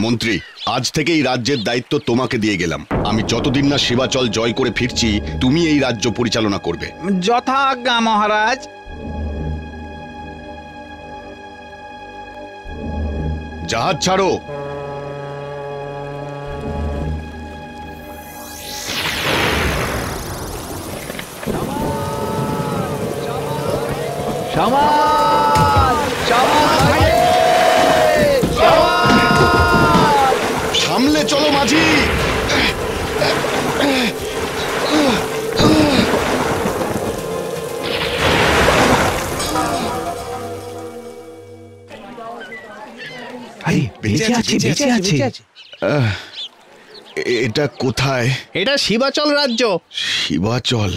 মন্ত্রী, আজ থেকে এই রাজ্যের দায়িত্ব তোমাকে দিয়ে গেলাম। আমি যতদিন না শিবাচল জয় করে ফিরছি, তুমি এই রাজ্য পরিচালনা করবে। যথাজ্ঞা মহারাজ। জাহাজ ছাড়ো। সামলে চলো মাঝি। বেঁচে আছে। এটা কোথায়? এটা শিবাচল রাজ্য। শিবাচল?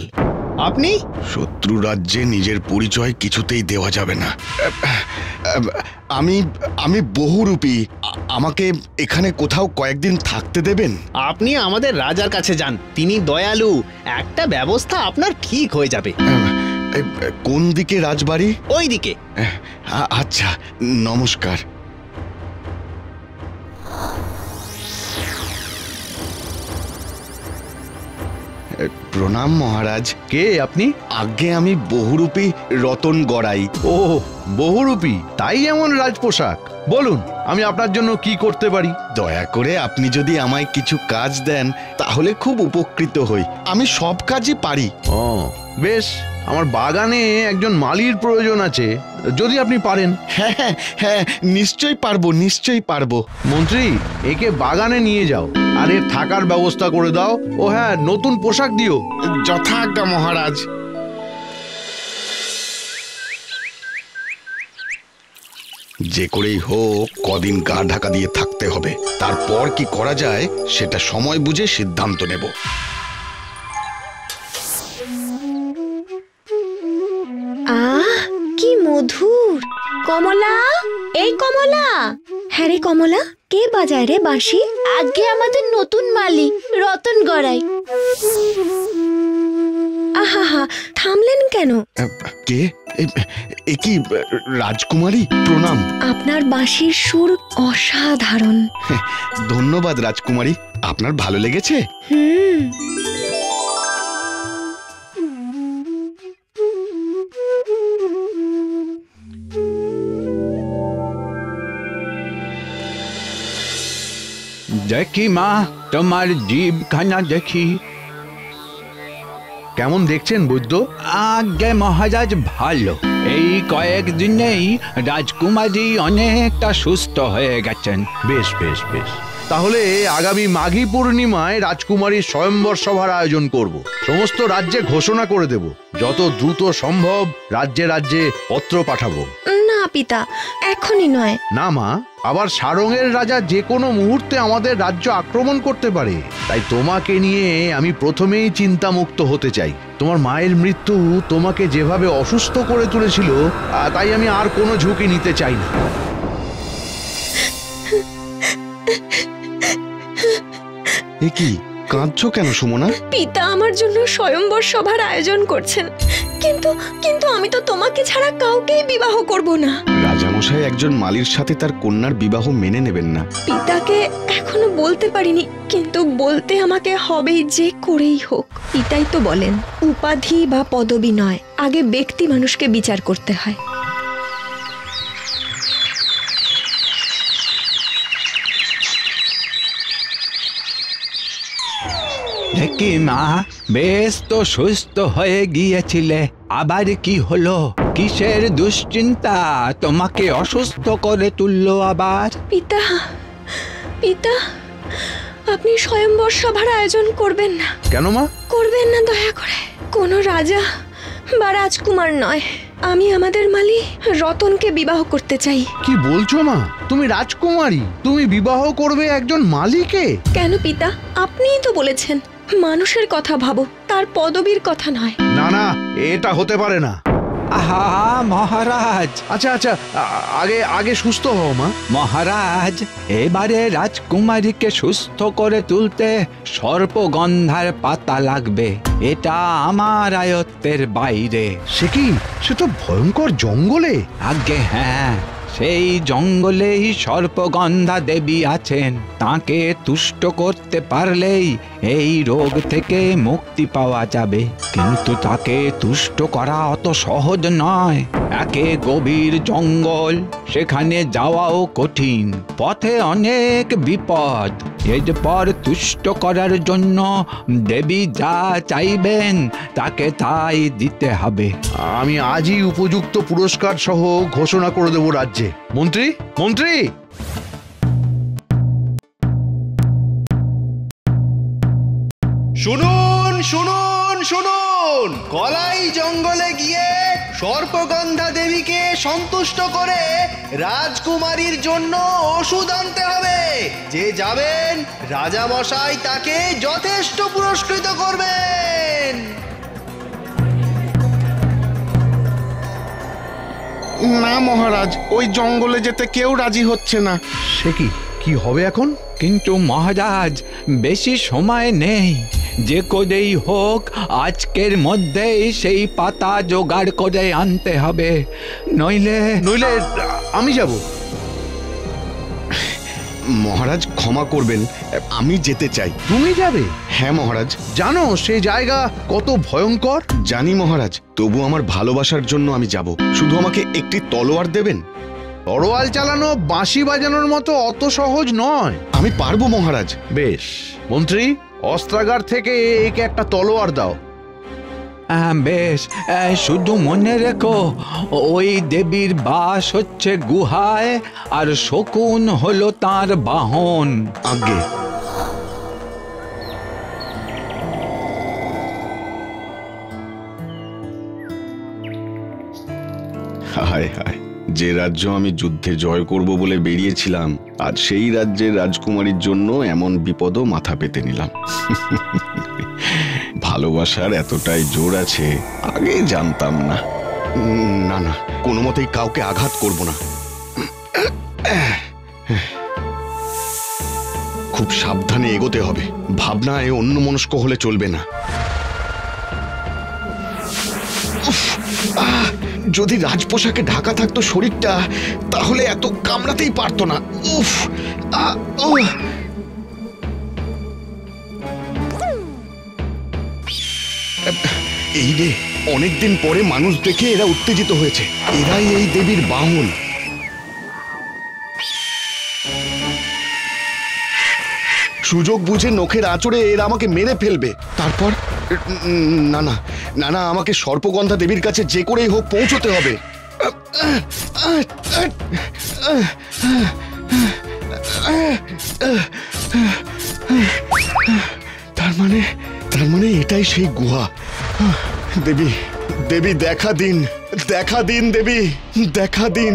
আপনি? শত্রু রাজ্যে নিজের পরিচয় কিছুতেই দেওয়া যাবে না। আমি বহুরূপী। আমাকে এখানে কোথাও কয়েকদিন থাকতে দেবেন? আপনি আমাদের রাজার কাছে যান, তিনি দয়ালু। একটা ব্যবস্থা আপনার ঠিক হয়ে যাবে। কোন দিকে রাজবাড়ি? ওই দিকে। আচ্ছা, নমস্কার। প্রণাম মহারাজ। কে আপনি? আগে আমি বহুরূপী রতন গড়াই। ও, বহুরূপী, তাই এমন রাজপোশাক। বলুন, আমি আপনার জন্য কি করতে পারি? দয়া করে আপনি যদি আমায় কিছু কাজ দেন তাহলে খুব উপকৃত হই। আমি সব কাজই পারি। ও বেশ, আমার বাগানে একজন মালির প্রয়োজন আছে, যদি আপনি পারেন। হ্যাঁ হ্যাঁ হ্যাঁ, নিশ্চয়ই পারবো, নিশ্চয়ই পারবো। মন্ত্রী, একে বাগানে নিয়ে যাও আর এর থাকার ব্যবস্থা করে দাও। ও হ্যাঁ, নতুন পোশাক দিও। যথাজ্ঞা মহারাজ। যে করেই হোক কদিন গা ঢাকা দিয়ে থাকতে হবে। তারপর কি করা যায় সেটা সময় বুঝে সিদ্ধান্ত নেব। কি মধুর। কমলা, এই কমলা। হ্যাঁ রে কমলা, কে বাজায় রে বাঁশি? আগে আমাদের নতুন মালি রতন গড়াই। আহা, থামলেন কেন? কে? এ কি রাজকুমারী? প্রণাম। আপনার বাঁশির সুর অসাধারণ। ধন্যবাদ রাজকুমারী, আপনার ভালো লেগেছে? দেখি মা, তোমার জিভখানা দেখি। কেমন দেখছেন বৈদ্য? আগে মহারাজ ভালো। এই কয়েকদিনেই রাজকুমারী অনেকটা সুস্থ হয়ে গেছেন। বেশ বেশ বেশ, তাহলে আগামী মাঘী পূর্ণিমায় রাজকুমারীর স্বয়ম্বর সভার আয়োজন করব। সমস্ত রাজ্যে ঘোষণা করে দেব। যত দ্রুত সম্ভব রাজ্যে রাজ্যে পত্র পাঠাবো। না পিতা, এখনই নয়। না মা, আবার সারঙ্গের রাজা যে কোনো মুহূর্তে আমাদের রাজ্য আক্রমণ করতে পারে। তাই তোমাকে নিয়ে আমি প্রথমেই চিন্তামুক্ত হতে চাই। তোমার মায়ের মৃত্যু তোমাকে যেভাবে অসুস্থ করে তুলেছিল, তাই আমি আর কোনো ঝুঁকি নিতে চাই না। এ কি, কাঁদছো কেন সুমনা? পিতা আমার জন্য স্বয়ম্বর সভার আয়োজন করছেন, কিন্তু আমি তো তোমাকে ছাড়া কাউকেই বিবাহ করব না। রাজামশাই একজন মালির সাথে তার কন্যার বিবাহ মেনে নেবেন না। পিতাকে এখনো বলতে পারিনি, কিন্তু বলতে আমাকে হবেই, যে করেই হোক। পিতাই তো বলেন, উপাধি বা পদবি নয়, আগে ব্যক্তি মানুষকে বিচার করতে হয়। দেখি মা, বেশ তো সুস্থ হয়ে গিয়েছিলে, আবার কি হলো? কিসের দুশ্চিন্তা তোমাকে অসুস্থ করে তুললো আবার? পিতা, আপনি স্বয়ম্বর সভার আয়োজন করবেন না। কেন মা? করবেন না দয়া করে। কোনো রাজা বা রাজকুমার নয়, আমি আমাদের মালি রতনকে বিবাহ করতে চাই। কি বলছো মা? তুমি রাজকুমারী, তুমি বিবাহ করবে একজন মালিকে? কেন পিতা, আপনিই তো বলেছেন মানুষের কথা ভাবো, তার পদবীর কথা নয়। না না, এটা হতে পারে না। আহা মহারাজ। আচ্ছা আচ্ছা, আগে সুস্থ হও মা। মহারাজ, এবারে রাজকুমারীকে সুস্থ করে তুলতে সর্পগন্ধার পাতা লাগবে। এটা আমার আয়ত্তের বাইরে। সে কি? সে তো ভয়ঙ্কর জঙ্গলে। আগে হ্যাঁ, সেই জঙ্গলেই সর্পগন্ধা দেবী আছেন। তাকে তুষ্ট করতে পারলেই এই রোগ থেকে মুক্তি পাওয়া যাবে। কিন্তু তাকে তুষ্ট করা অত সহজ নয়। একে গভীর জঙ্গল, সেখানে যাওয়াও কঠিন, পথে অনেক বিপদ। এরপর তুষ্ট করার জন্য দেবী যা চাইবেন তাকে তাই দিতে হবে। আমি আজই উপযুক্ত পুরস্কার সহ ঘোষণা করে দেব রাজ্যে। মন্ত্রী, মন্ত্রী! শুনুন শুনুন শুনুন, কলাই জঙ্গলে গিয়ে সর্পগন্ধা দেবীকে সন্তুষ্ট করে রাজকুমারীর জন্য ওষুধ আনতে হবে। যে যাবেন রাজা মশাই তাকে যথেষ্ট পুরস্কৃত করবেন। না মহারাজ, ওই জঙ্গলে যেতে কেউ রাজি হচ্ছে না। সে কি হবে এখন? কিন্তু মহারাজ, বেশি সময় নেই। যে করেই হোক আজকের মধ্যেই সেই পাতা জোগাড় করে আনতে হবে, নইলে আমি যাব। মহারাজ ক্ষমা করবেন, আমি যেতে চাই। তুমি যাবে? হ্যাঁ মহারাজ। জানো সেই জায়গা কত ভয়ঙ্কর? জানি মহারাজ, তবু আমার ভালোবাসার জন্য আমি যাব। শুধু আমাকে একটি তলোয়ার দেবেন। তরোয়াল চালানো বাঁশি বাজানোর মতো অত সহজ নয়। আমি পারবো মহারাজ। বেশ, মন্ত্রী, অস্ত্রাগার থেকে একে একটা তলোয়ার দাও। বেশ, শুধু মনে রেখো ওই দেবীর বাস হচ্ছে গুহায়, আর শকুন হলো তার বাহন। আজ্ঞে। হায় হায়, যে রাজ্য আমি যুদ্ধে জয় করব বলে বেরিয়েছিলাম, আজ সেই রাজ্যের রাজকুমারীর জন্য এমন বিপদও মাথা পেতে নিলাম। ভালোবাসার এতটাই জোর আছে, আগে জানতাম না। না না, কোনো মতেই কাউকে আঘাত করব না। খুব সাবধানে এগোতে হবে, ভাবনায় অন্যমনস্ক হলে চলবে না। যদি রাজপোশাকে ঢাকা থাকতো শরীরটা, তাহলে এত কামড়াতেই পারতো না। উফ! এই রে, অনেকদিন পরে মানুষ দেখে এরা উত্তেজিত হয়েছে। এরাই এই দেবীর বাহন। সুযোগ বুঝে নখের আঁচড়ে এরা আমাকে মেরে ফেলবে। তারপর না না না না, আমাকে সর্পগন্ধা দেবীর কাছে যে করেই হোক পৌঁছতে হবে। তার মানে এটাই সেই গুহা। দেবী, দেবী দেখা দিন, দেখা দিন দেবী, দেখা দিন।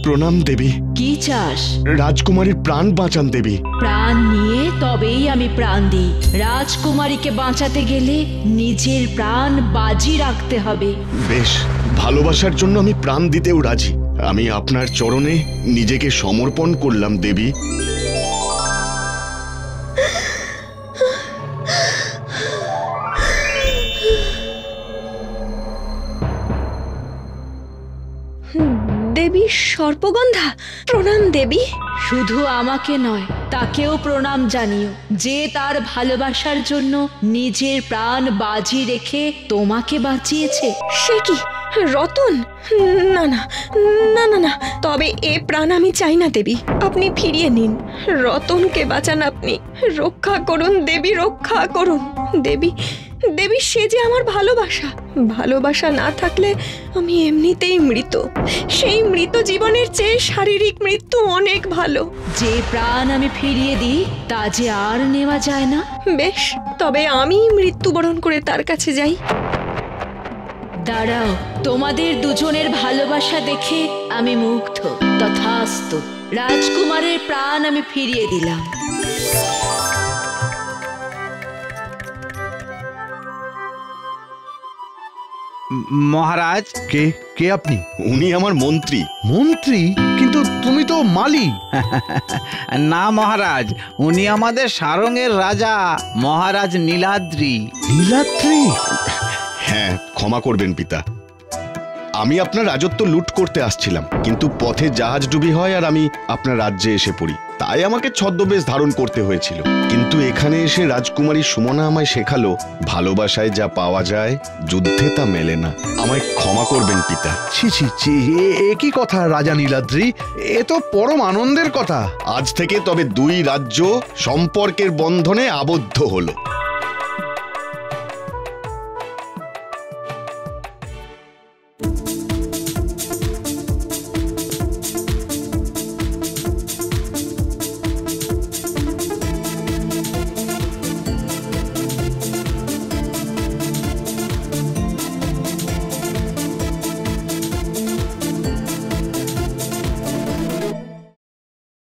প্রণাম দেবী। কি চাস? রাজকুমারীর প্রাণ বাঁচান দেবী। প্রাণ নিয়ে তবেই আমি প্রাণ দিই। রাজকুমারীকে বাঁচাতে গেলে নিজের প্রাণ বাজি রাখতে হবে। বেশ, ভালোবাসার জন্য আমি প্রাণ দিতেও রাজি। আমি আপনার চরণে নিজেকে সমর্পণ করলাম দেবী। দেবী সর্পগন্ধা, প্রণাম দেবী। শুধু আমাকে নয়, তাকেও প্রণাম জানিও, যে তার ভালোবাসার জন্য নিজের প্রাণ বাজি রেখে তোমাকে বাঁচিয়েছে। সে কি রতন? না না না না না, তবে এ প্রাণ আমি চাই না দেবী। আপনি ফিরিয়ে নিন, রতনকে বাঁচান আপনি। রক্ষা করুন দেবী, রক্ষা করুন দেবী। দেবী, সে যে আমার ভালোবাসা। ভালোবাসা না থাকলে আমি এমনিতেই মৃত। সেই মৃত জীবনের চেয়ে শারীরিক মৃত্যু অনেক ভালো। যে প্রাণ আমি ফিরিয়ে দিই তা যে আর নেওয়া যায় না। বেশ, তবে আমি মৃত্যুবরণ করে তার কাছে যাই। দাঁড়াও, তোমাদের দুজনের ভালোবাসা দেখে আমি মুগ্ধ। তথাস্তু, রাজকুমারের প্রাণ আমি ফিরিয়ে দিলাম। মহারাজ, কে আপনি? উনি আমার মন্ত্রী। মন্ত্রী? কিন্তু তুমি তো মালি। না মহারাজ, উনি আমাদের সারঙ্গের রাজা, মহারাজ নীলাদ্রি। নীলাদ্রি? হ্যাঁ, ক্ষমা করবেন পিতা। আমি আপনার রাজত্ব লুট করতে আসছিলাম, কিন্তু পথে জাহাজডুবি হয় আর আমি আপনার রাজ্যে এসে পড়ি। তাই আমাকে ছদ্মবেশ ধারণ করতে হয়েছিল। কিন্তু এখানে এসে রাজকুমারী সুমনা আমায় শেখালো, ভালোবাসায় যা পাওয়া যায় যুদ্ধে তা মেলে না। আমায় ক্ষমা করবেন পিতা। ছি ছি ছি, এ কি কথা রাজা নীলাদ্রি, এ তো পরম আনন্দের কথা। আজ থেকে তবে দুই রাজ্য সম্পর্কের বন্ধনে আবদ্ধ হলো।